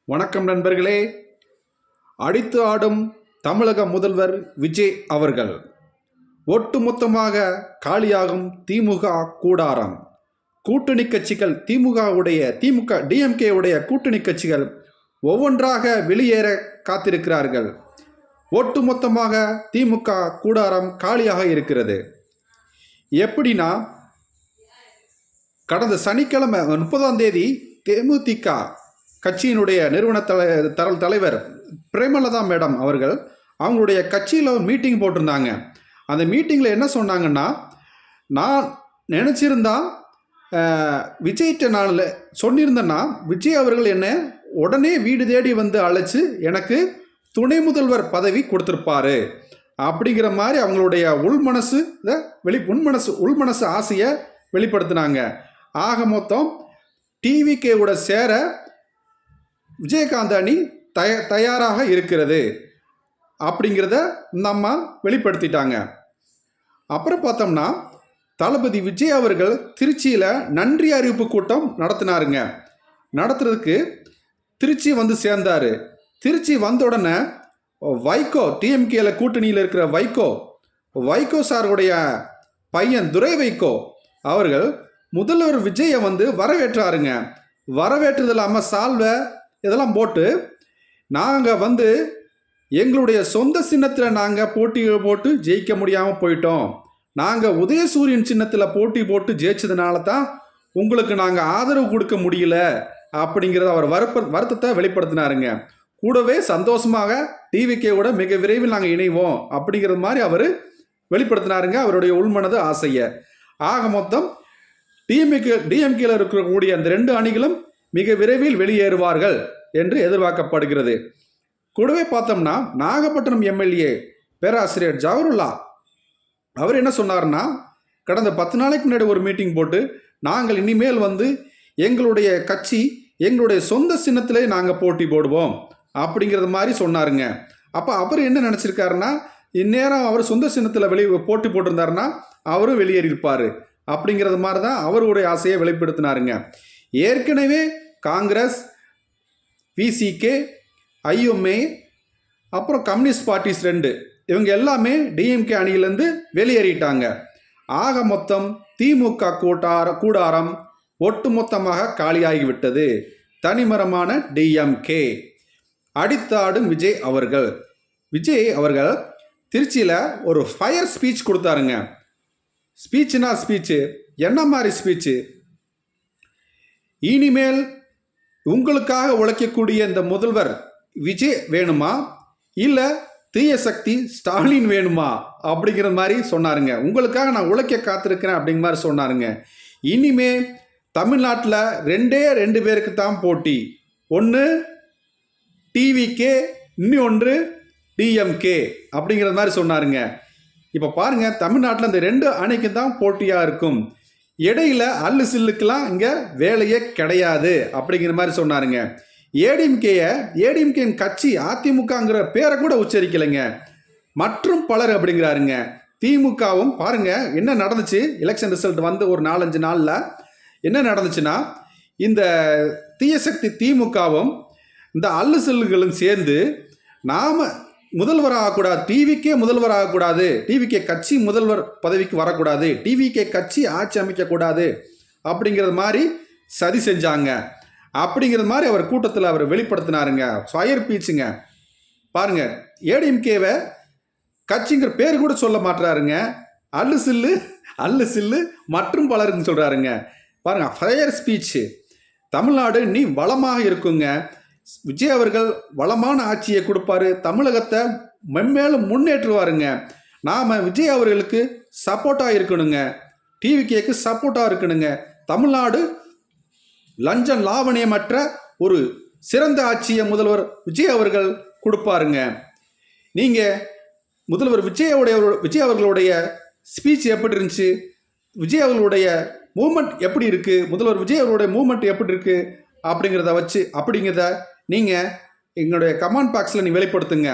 வணக்கம் நண்பர்களே. அடித்து ஆடும் தமிழக முதல்வர் விஜய் அவர்கள் ஒட்டுமொத்தமாக காலியாகும் திமுக கூடாரம். கூட்டணி கட்சிகள் திமுக டிஎம்கே உடைய கூட்டணி கட்சிகள் ஒவ்வொன்றாக வெளியேற காத்திருக்கிறார்கள். ஒட்டுமொத்தமாக திமுக கூடாரம் காலியாக இருக்கிறது. எப்படின்னா, கடந்த சனிக்கிழமை 30ஆம் தேதி தேமுதிக கட்சியினுடைய நிறுவன தலைவர் பிரேமலதா மேடம் அவர்கள் அவங்களுடைய கட்சியில் மீட்டிங் போட்டிருந்தாங்க. அந்த மீட்டிங்கில் என்ன சொன்னாங்கன்னா, நான் நினச்சிருந்தா விஜய்கிட்ட நான் சொல்லியிருந்தேன்னா விஜய் அவர்கள் என்னை உடனே வீடு தேடி வந்து அழைச்சி எனக்கு துணை முதல்வர் பதவி கொடுத்துருப்பாரு அப்படிங்கிற மாதிரி அவங்களுடைய உள்மனசு ஆசையை வெளிப்படுத்தினாங்க. ஆக மொத்தம் டிவிகேவோட சேர விஜயகாந்த் அணி தயாராக இருக்கிறது அப்படிங்கிறத நம்ம வெளிப்படுத்திட்டாங்க. அப்புறம் பார்த்தோம்னா, தளபதி விஜய் அவர்கள் திருச்சியில் நன்றி அறிவிப்பு கூட்டம் நடத்துறதுக்கு திருச்சி வந்து சேர்ந்தார். திருச்சி வந்த உடனே வைகோ, டிஎம்கேல கூட்டணியில் இருக்கிற வைகோ சாருடைய பையன் துரை வைகோ அவர்கள் முதல்வர் விஜயை வந்து வரவேற்றாருங்க. வரவேற்றது இல்லாமல் சால்வை இதெல்லாம் போட்டு, நாங்கள் வந்து எங்களுடைய சொந்த சின்னத்தில் நாங்கள் போட்டிகள் போட்டு ஜெயிக்க முடியாமல் போயிட்டோம், நாங்கள் உதயசூரியன் சின்னத்தில் போட்டி போட்டு ஜெயிச்சதுனால தான் உங்களுக்கு நாங்கள் ஆதரவு கொடுக்க முடியல அப்படிங்கிறத அவர் வருத்தத்தை வெளிப்படுத்தினாருங்க. கூடவே சந்தோஷமாக டிவிகேவோட மிக விரைவில் நாங்கள் இணைவோம் அப்படிங்கிறது மாதிரி அவர் வெளிப்படுத்தினாருங்க அவருடைய உள்மனது ஆசையை. ஆக மொத்தம் டிஎம்கேல இருக்கக்கூடிய அந்த 2 அணிகளும் மிக விரைவில் வெளியேறுவார்கள் என்று எதிர்பார்க்கப்படுகிறது. கூடவே பார்த்தோம்னா, நாகப்பட்டினம் எம்எல்ஏ பேராசிரியர் ஜவஹருல்லா அவர் என்ன சொன்னார்னா, கடந்த 10 நாளைக்கு முன்னாடி ஒரு மீட்டிங் போட்டு, நாங்கள் இனிமேல் வந்து எங்களுடைய கட்சி எங்களுடைய சொந்த சின்னத்திலே நாங்கள் போட்டி போடுவோம் அப்படிங்கிறது மாதிரி சொன்னாருங்க. அப்போ அவர் என்ன நினச்சிருக்காருன்னா, இந்நேரம் அவர் சொந்த சின்னத்தில் போட்டி போட்டிருந்தாருன்னா அவரும் வெளியேறியிருப்பார் அப்படிங்கிறது மாதிரி தான் அவருடைய ஆசையை வெளிப்படுத்தினாருங்க. ஏற்கனவே காங்கிரஸ், விசிகே, ஐஎம்ஏ, அப்புறம் கம்யூனிஸ்ட் பார்ட்டிஸ் 2 இவங்க எல்லாமே டிஎம்கே அணியிலேருந்து வெளியேறிட்டாங்க. ஆக மொத்தம் திமுக கூடாரம் ஒட்டுமொத்தமாக காலியாகிவிட்டது. தனிமரமான டிஎம்கே. அடித்தாடும் விஜய் அவர்கள் திருச்சியில் ஒரு ஃபயர் ஸ்பீச் கொடுத்தாருங்க. ஸ்பீச்சு என்ன மாதிரி ஸ்பீச்சு? இனிமேல் உங்களுக்காக உழைக்கக்கூடிய இந்த முதல்வர் விஜய் வேணுமா, இல்லை தீய சக்தி ஸ்டாலின் வேணுமா அப்படிங்கிற மாதிரி சொன்னாருங்க. உங்களுக்காக நான் உழைக்க காத்திருக்கிறேன் அப்படிங்கிற மாதிரி சொன்னாருங்க. இனிமே தமிழ்நாட்டில் 2 பேருக்கு தான் போட்டி. ஒன்று டிவிகே, இன்னொன்று டிஎம்கே அப்படிங்கிற மாதிரி சொன்னாருங்க. இப்போ பாருங்கள், தமிழ்நாட்டில் இந்த 2 அணிக்கு தான் போட்டியாக இருக்கும். இடையில அல்லு சில்லுக்கெல்லாம் இங்கே வேலையே கிடையாது அப்படிங்கிற மாதிரி சொன்னாருங்க. ஏடிஎம்கேயின் கட்சி அதிமுகங்கிற பேரை கூட உச்சரிக்கலைங்க. மற்றும் பலர் அப்படிங்கிறாருங்க. திமுகவும் பாருங்க என்ன நடந்துச்சு. எலெக்ஷன் ரிசல்ட் வந்து ஒரு 4-5 நாளில் என்ன நடந்துச்சுன்னா, இந்த தீயசக்தி திமுகவும் இந்த அல்லு சில்லுகளும் சேர்ந்து நாம் முதல்வராகக்கூடாது, டிவிகே முதல்வராகக்கூடாது, டிவிகே கட்சி முதல்வர் பதவிக்கு வரக்கூடாது, டிவிகே கட்சி ஆட்சி அமைக்கக்கூடாது அப்படிங்கிறது மாதிரி சதி செஞ்சாங்க அப்படிங்கிறது மாதிரி அவர் கூட்டத்தில் அவர் வெளிப்படுத்தினாருங்க. ஃபயர் பீச்சுங்க. பாருங்கள், ஏடிஎம்கேவை கட்சிங்கிற பேர் கூட சொல்ல மாட்டுறாருங்க. அல்லு சில்லு மற்றும் பலருன்னு சொல்கிறாருங்க. பாருங்கள், ஃபயர் ஸ்பீச்சு. தமிழ்நாடு நீ வளமாக இருக்குங்க. விஜய் அவர்கள் வளமான ஆட்சியை கொடுப்பாரு, தமிழகத்தை மென்மேலும் முன்னேற்றுவாருங்க. நாம் விஜய் அவர்களுக்கு சப்போர்ட்டாக இருக்கணுங்க, டிவிகேக்கு சப்போர்ட்டாக இருக்கணுங்க. தமிழ்நாடு லஞ்சம் லாவணியமற்ற ஒரு சிறந்த ஆட்சியை முதல்வர் விஜய் அவர்கள் கொடுப்பாருங்க. நீங்கள் முதல்வர் விஜய் அவர்களுடைய ஸ்பீச் எப்படி இருந்துச்சு, விஜய் அவர்களுடைய மூமெண்ட் எப்படி இருக்குது, முதல்வர் விஜய் அவர்களுடைய மூமெண்ட் எப்படி இருக்குது அப்படிங்கிறத நீங்கள் எங்களுடைய கமெண்ட் பாக்ஸில் வெளிப்படுத்துங்க.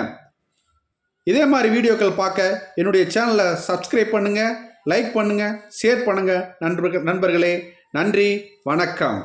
இதே மாதிரி வீடியோக்கள் பார்க்க என்னுடைய சேனலை சப்ஸ்கிரைப் பண்ணுங்கள், லைக் பண்ணுங்கள், ஷேர் பண்ணுங்கள் நண்பர்களே. நன்றி, வணக்கம்.